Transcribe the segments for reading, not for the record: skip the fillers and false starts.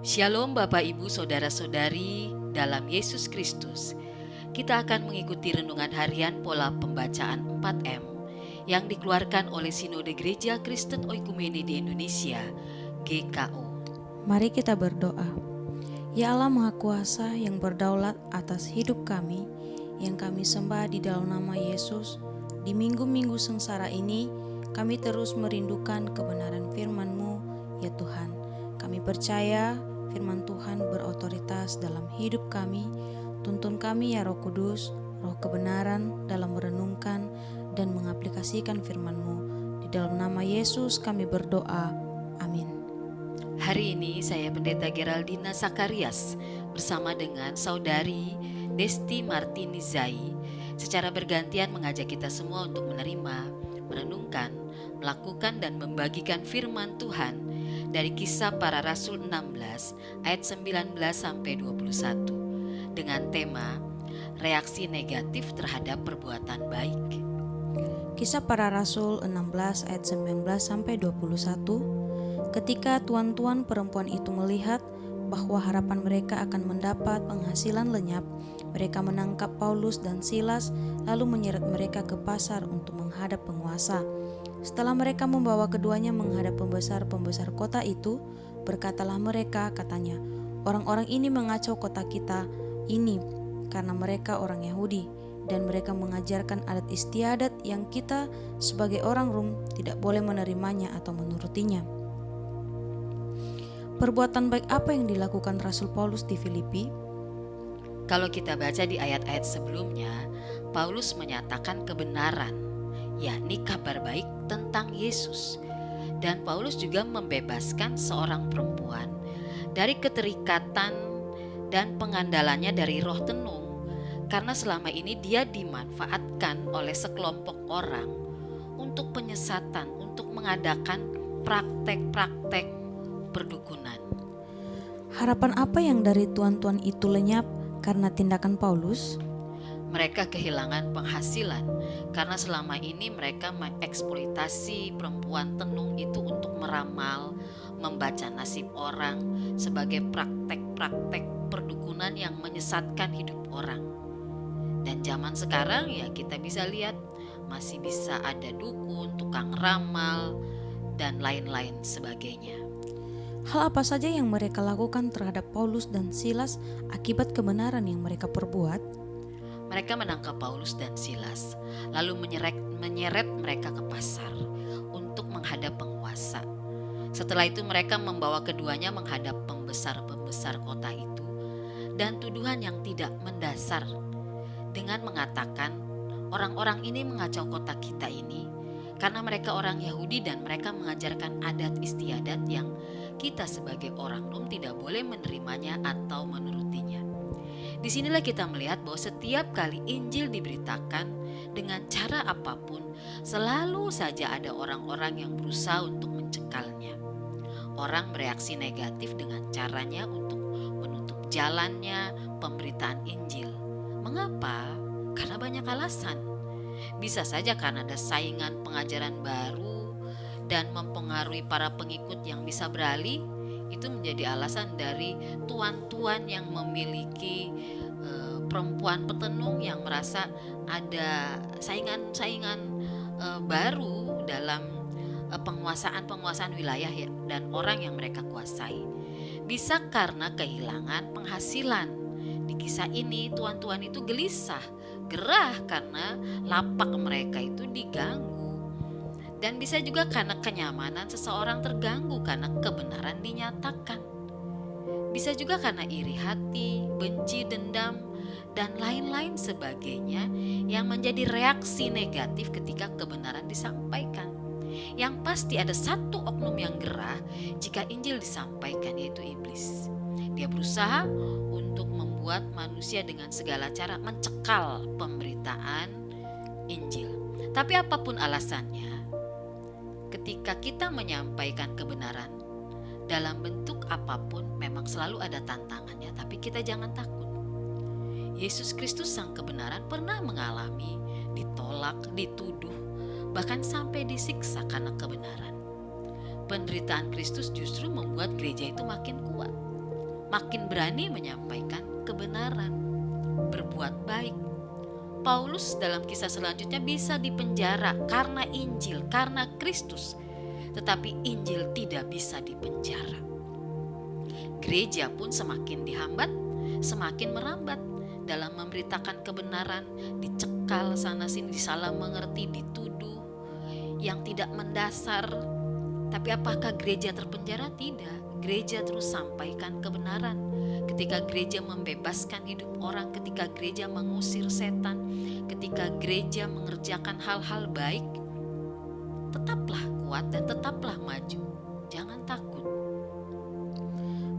Shalom Bapak Ibu Saudara-saudari dalam Yesus Kristus. Kita akan mengikuti renungan harian pola pembacaan 4M yang dikeluarkan oleh Sinode Gereja Kristen Oikumene di Indonesia, GKO. Mari kita berdoa. Ya Allah Maha Kuasa yang berdaulat atas hidup kami, yang kami sembah di dalam nama Yesus, di minggu-minggu sengsara ini, kami terus merindukan kebenaran firman-Mu, ya Tuhan. Kami percaya firman Tuhan berotoritas dalam hidup kami. Tuntun kami ya Roh Kudus, Roh kebenaran dalam merenungkan dan mengaplikasikan firman-Mu. Di dalam nama Yesus kami berdoa. Amin. Hari ini saya Pendeta Geraldina Sakarias bersama dengan Saudari Desti Martinizai secara bergantian mengajak kita semua untuk menerima, merenungkan, melakukan dan membagikan firman Tuhan dari Kisah Para Rasul 16 ayat 19 sampai 21 dengan tema reaksi negatif terhadap perbuatan baik. Kisah Para Rasul 16 ayat 19 sampai 21. Ketika tuan-tuan perempuan itu melihat bahwa harapan mereka akan mendapat penghasilan lenyap, mereka menangkap Paulus dan Silas lalu menyeret mereka ke pasar untuk menghadap penguasa. Setelah mereka membawa keduanya menghadap pembesar-pembesar kota itu, berkatalah mereka, katanya, orang-orang ini mengacau kota kita ini karena mereka orang Yahudi, dan mereka mengajarkan adat istiadat yang kita sebagai orang Rom tidak boleh menerimanya atau menurutinya. Perbuatan baik apa yang dilakukan Rasul Paulus di Filipi? Kalau kita baca di ayat-ayat sebelumnya, Paulus menyatakan kebenaran, yakni kabar baik tentang Yesus. Dan Paulus juga membebaskan seorang perempuan dari keterikatan dan pengandalannya dari roh tenung, karena selama ini dia dimanfaatkan oleh sekelompok orang untuk penyesatan, untuk mengadakan praktek-praktek perdukunan. Harapan apa yang dari tuan-tuan itu lenyap karena tindakan Paulus? Mereka kehilangan penghasilan karena selama ini mereka mengeksploitasi perempuan tenung itu untuk meramal, membaca nasib orang sebagai praktek-praktek perdukunan yang menyesatkan hidup orang. Dan zaman sekarang ya kita bisa lihat masih bisa ada dukun, tukang ramal, dan lain-lain sebagainya. Hal apa saja yang mereka lakukan terhadap Paulus dan Silas akibat kebenaran yang mereka perbuat? Mereka menangkap Paulus dan Silas, lalu menyeret mereka ke pasar untuk menghadap penguasa. Setelah itu mereka membawa keduanya menghadap pembesar-pembesar kota itu, dan tuduhan yang tidak mendasar dengan mengatakan orang-orang ini mengacau kota kita ini karena mereka orang Yahudi dan mereka mengajarkan adat istiadat yang kita sebagai orang Rom tidak boleh menerimanya atau menurutinya. Disinilah kita melihat bahwa setiap kali Injil diberitakan dengan cara apapun, selalu saja ada orang-orang yang berusaha untuk mencekalnya. Orang bereaksi negatif dengan caranya untuk menutup jalannya pemberitaan Injil. Mengapa? Karena banyak alasan. Bisa saja karena ada saingan pengajaran baru dan mempengaruhi para pengikut yang bisa beralih. Itu menjadi alasan dari tuan-tuan yang memiliki perempuan petenung yang merasa ada saingan-saingan baru dalam penguasaan wilayah dan orang yang mereka kuasai. Bisa karena kehilangan penghasilan. Di kisah ini tuan-tuan itu gelisah, gerah karena lapak mereka itu diganggu. Dan bisa juga karena kenyamanan seseorang terganggu karena kebenaran dinyatakan. Bisa juga karena iri hati, benci, dendam, dan lain-lain sebagainya yang menjadi reaksi negatif ketika kebenaran disampaikan. Yang pasti ada satu oknum yang gerah jika Injil disampaikan, yaitu iblis. Dia berusaha untuk membuat manusia dengan segala cara mencekal pemberitaan Injil. Tapi apapun alasannya, ketika kita menyampaikan kebenaran dalam bentuk apapun, memang selalu ada tantangannya, tapi kita jangan takut. Yesus Kristus Sang Kebenaran pernah mengalami ditolak, dituduh, bahkan sampai disiksa karena kebenaran. Penderitaan Kristus justru membuat gereja itu makin kuat. makin berani menyampaikan kebenaran, berbuat baik. Paulus dalam kisah selanjutnya bisa dipenjara karena Injil, karena Kristus, tetapi Injil tidak bisa dipenjara. Gereja pun semakin dihambat, semakin merambat dalam memberitakan kebenaran, dicekal sana-sini, disalah mengerti, dituduh yang tidak mendasar. Tapi apakah gereja terpenjara? Tidak. Gereja terus sampaikan kebenaran. Ketika gereja membebaskan hidup orang, ketika gereja mengusir setan, ketika gereja mengerjakan hal-hal baik, tetaplah kuat dan tetaplah maju. Jangan takut.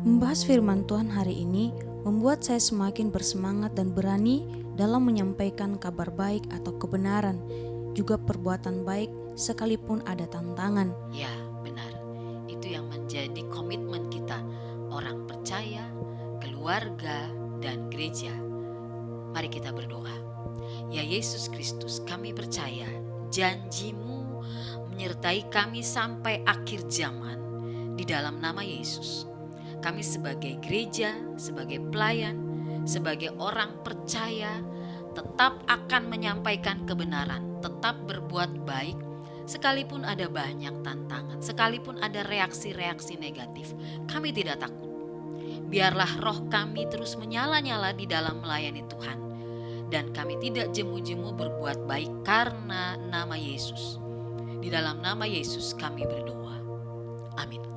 Membahas firman Tuhan hari ini membuat saya semakin bersemangat dan berani dalam menyampaikan kabar baik atau kebenaran, juga perbuatan baik sekalipun ada tantangan. Ya, benar. Itu yang menjadi komitmen kita, orang percaya, keluarga, dan gereja. Mari kita berdoa. Ya Yesus Kristus, kami percaya janji-Mu menyertai kami sampai akhir zaman. Di dalam nama Yesus, kami sebagai gereja, sebagai pelayan, sebagai orang percaya, tetap akan menyampaikan kebenaran, tetap berbuat baik, sekalipun ada banyak tantangan, sekalipun ada reaksi-reaksi negatif. Kami tidak takut. Biarlah roh kami terus menyala-nyala di dalam melayani Tuhan, dan kami tidak jemu-jemu berbuat baik karena nama Yesus. Di dalam nama Yesus kami berdoa. Amin.